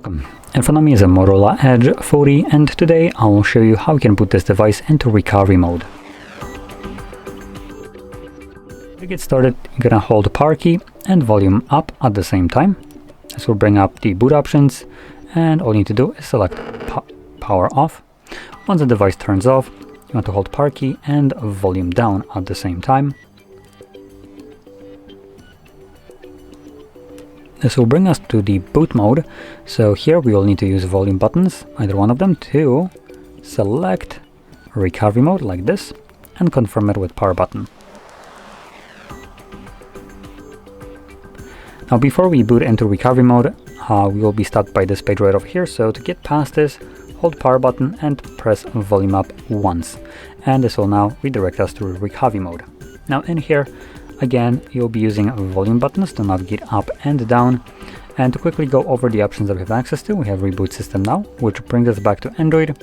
Welcome. In front of me is a Motorola Edge 40, and today I will show you how you can put this device into recovery mode. To get started, you're gonna hold power key and volume up at the same time. This will bring up the boot options, and all you need to do is select power off. Once the device turns off, you want to hold power key and volume down at the same time. This will bring us to the boot mode, so here we will need to use volume buttons, either one of them, to select recovery mode like this and confirm it with power button. Now before we boot into recovery mode, we will be stopped by this page right over here, so to get past this, hold power button and press volume up once, and this will now redirect us to recovery mode. Now in here, again, you'll be using volume buttons to navigate up and down. And to quickly go over the options that we have access to, we have Reboot System Now, which brings us back to Android.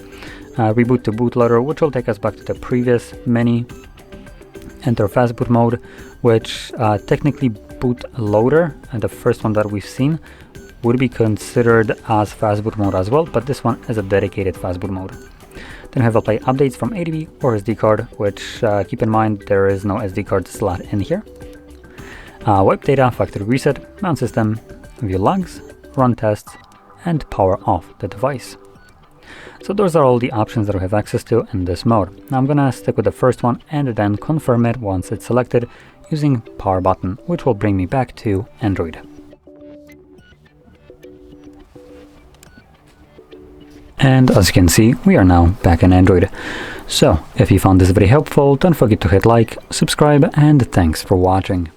Reboot to bootloader, which will take us back to the previous menu. Enter Fast Boot Mode, which technically bootloader, and the first one that we've seen, would be considered as Fast Boot Mode as well, but this one is a dedicated Fast Boot Mode. Then we have Apply Updates from ADB or SD card, which keep in mind there is no SD card slot in here. Wipe data, factory reset, mount system, view logs, run tests, and power off the device. So those are all the options that we have access to in this mode. Now I'm gonna stick with the first one and then confirm it once it's selected using power button, which will bring me back to Android. And as you can see, we are now back in Android. So, if you found this very helpful, don't forget to hit like, subscribe, and thanks for watching.